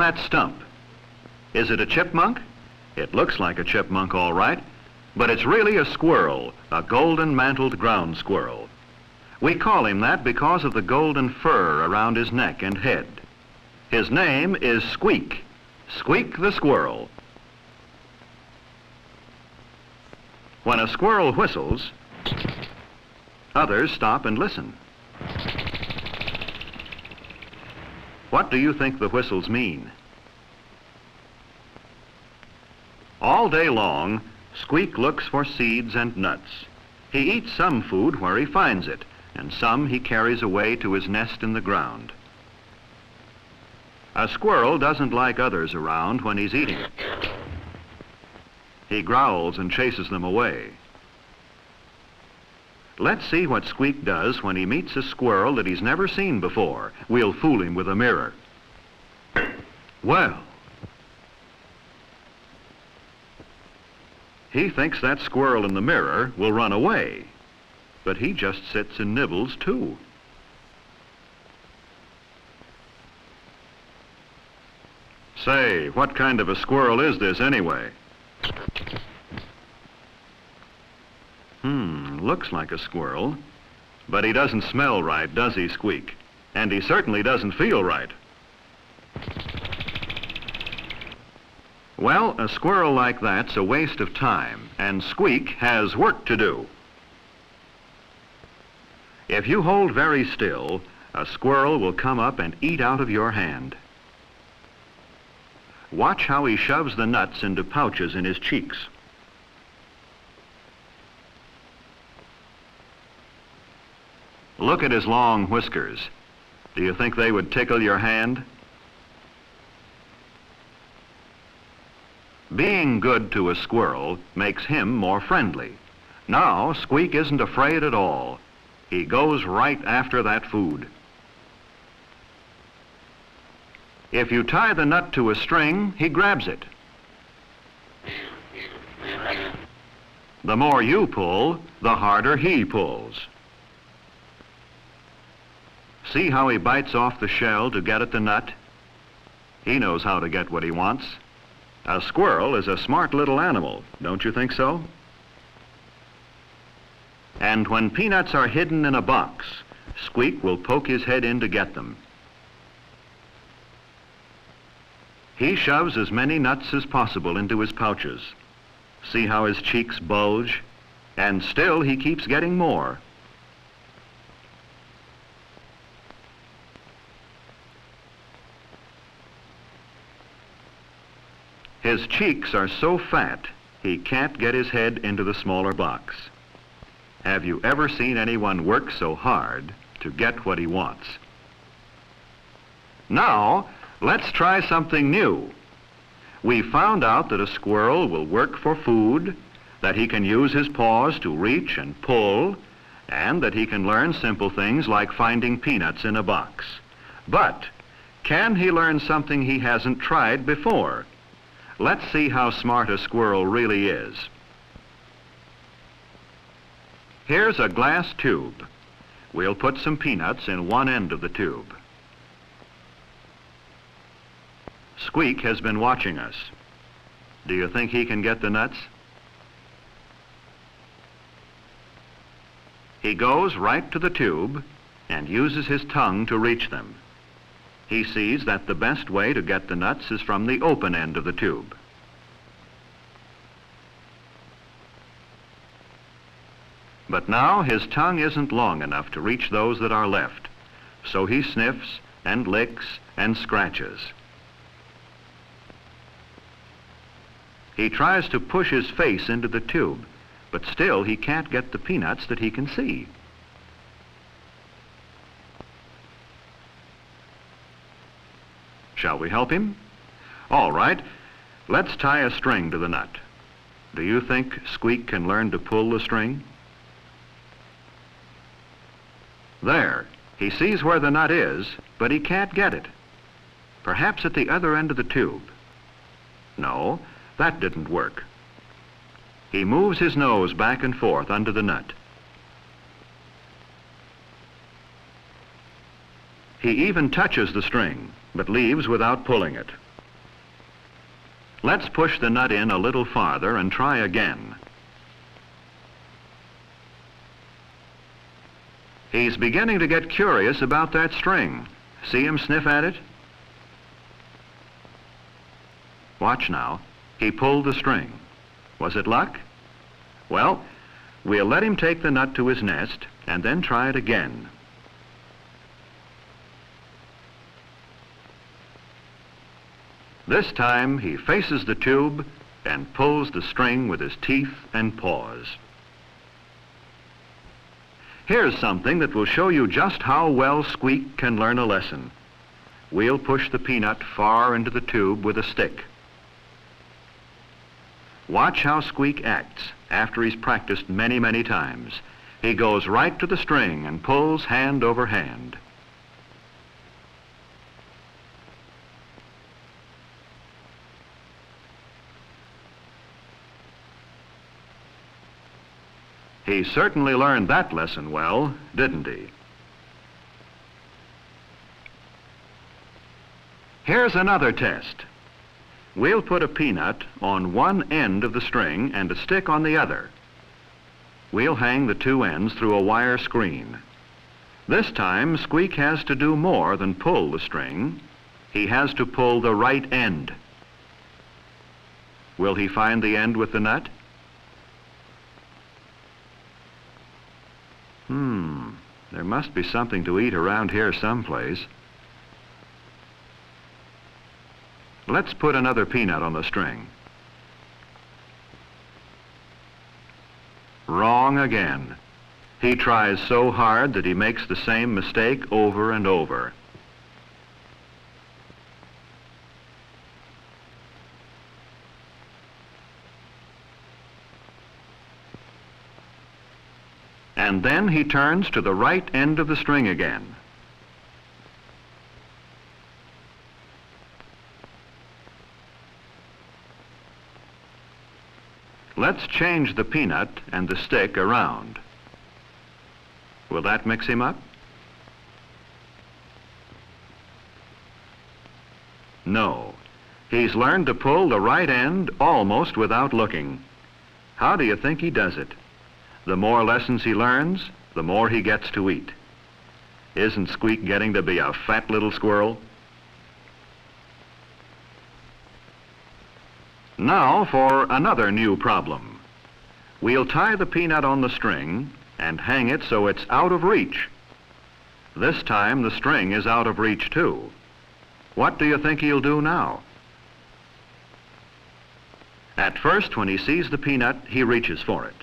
that stump? Is it a chipmunk? It looks like a chipmunk all right, but it's really a squirrel, a golden-mantled ground squirrel. We call him that because of the golden fur around his neck and head. His name is Squeak, Squeak the Squirrel. When a squirrel whistles, others stop and listen. What do you think the whistles mean? All day long, Squeak looks for seeds and nuts. He eats some food where he finds it, and some he carries away to his nest in the ground. A squirrel doesn't like others around when he's eating. He growls and chases them away. Let's see what Squeak does when he meets a squirrel that he's never seen before. We'll fool him with a mirror. Well, he thinks that squirrel in the mirror will run away, but he just sits and nibbles too. Say, what kind of a squirrel is this anyway? Looks like a squirrel, but he doesn't smell right, does he, Squeak? And he certainly doesn't feel right. Well, a squirrel like that's a waste of time, and Squeak has work to do. If you hold very still, a squirrel will come up and eat out of your hand. Watch how he shoves the nuts into pouches in his cheeks. Look at his long whiskers. Do you think they would tickle your hand? Being good to a squirrel makes him more friendly. Now, Squeak isn't afraid at all. He goes right after that food. If you tie the nut to a string, he grabs it. The more you pull, the harder he pulls. See how he bites off the shell to get at the nut? He knows how to get what he wants. A squirrel is a smart little animal, don't you think so? And when peanuts are hidden in a box, Squeak will poke his head in to get them. He shoves as many nuts as possible into his pouches. See how his cheeks bulge? And still he keeps getting more. His cheeks are so fat, he can't get his head into the smaller box. Have you ever seen anyone work so hard to get what he wants? Now, let's try something new. We found out that a squirrel will work for food, that he can use his paws to reach and pull, and that he can learn simple things like finding peanuts in a box. But can he learn something he hasn't tried before? Let's see how smart a squirrel really is. Here's a glass tube. We'll put some peanuts in one end of the tube. Squeak has been watching us. Do you think he can get the nuts? He goes right to the tube and uses his tongue to reach them. He sees that the best way to get the nuts is from the open end of the tube. But now his tongue isn't long enough to reach those that are left, so he sniffs and licks and scratches. He tries to push his face into the tube, but still he can't get the peanuts that he can see. Shall we help him? All right, let's tie a string to the nut. Do you think Squeak can learn to pull the string? There, he sees where the nut is, but he can't get it. Perhaps at the other end of the tube. No, that didn't work. He moves his nose back and forth under the nut. He even touches the string, but leaves without pulling it. Let's push the nut in a little farther and try again. He's beginning to get curious about that string. See him sniff at it? Watch now. He pulled the string. Was it luck? Well, we'll let him take the nut to his nest and then try it again. This time he faces the tube and pulls the string with his teeth and paws. Here's something that will show you just how well Squeak can learn a lesson. We'll push the peanut far into the tube with a stick. Watch how Squeak acts after he's practiced many, many times. He goes right to the string and pulls hand over hand. He certainly learned that lesson well, didn't he? Here's another test. We'll put a peanut on one end of the string and a stick on the other. We'll hang the two ends through a wire screen. This time, Squeak has to do more than pull the string. He has to pull the right end. Will he find the end with the nut? There must be something to eat around here someplace. Let's put another peanut on the string. Wrong again. He tries so hard that he makes the same mistake over and over. And then he turns to the right end of the string again. Let's change the peanut and the stick around. Will that mix him up? No. He's learned to pull the right end almost without looking. How do you think he does it? The more lessons he learns, the more he gets to eat. Isn't Squeak getting to be a fat little squirrel? Now for another new problem. We'll tie the peanut on the string and hang it so it's out of reach. This time the string is out of reach too. What do you think he'll do now? At first, when he sees the peanut, he reaches for it.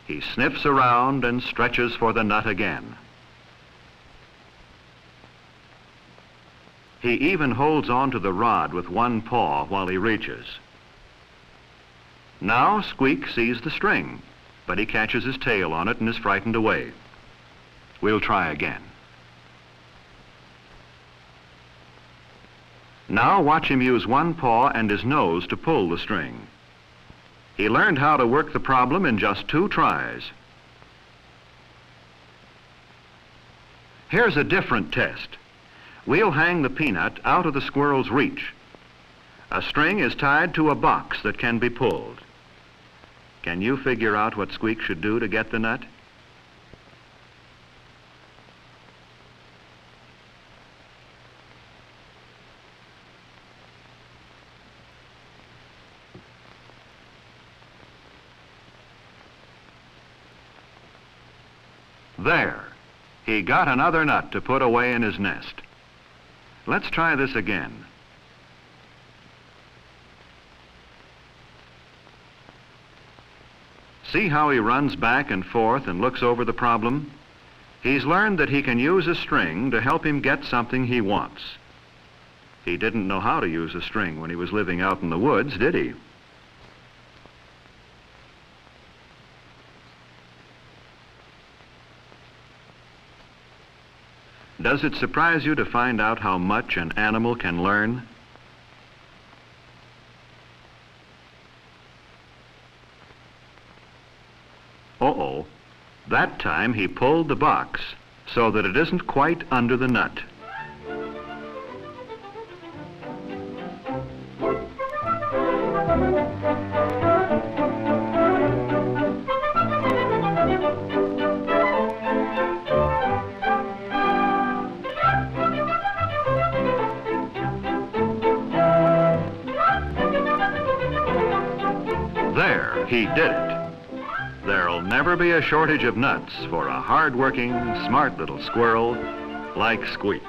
He sniffs around and stretches for the nut again. He even holds on to the rod with one paw while he reaches. Now Squeak sees the string, but he catches his tail on it and is frightened away. We'll try again. Now watch him use one paw and his nose to pull the string. He learned how to work the problem in just 2 tries. Here's a different test. We'll hang the peanut out of the squirrel's reach. A string is tied to a box that can be pulled. Can you figure out what Squeak should do to get the nut? There. He got another nut to put away in his nest. Let's try this again. See how he runs back and forth and looks over the problem? He's learned that he can use a string to help him get something he wants. He didn't know how to use a string when he was living out in the woods, did he? Does it surprise you to find out how much an animal can learn? Uh-oh. That time he pulled the box so that it isn't quite under the nut. He did it. There'll never be a shortage of nuts for a hard-working, smart little squirrel like Squeak.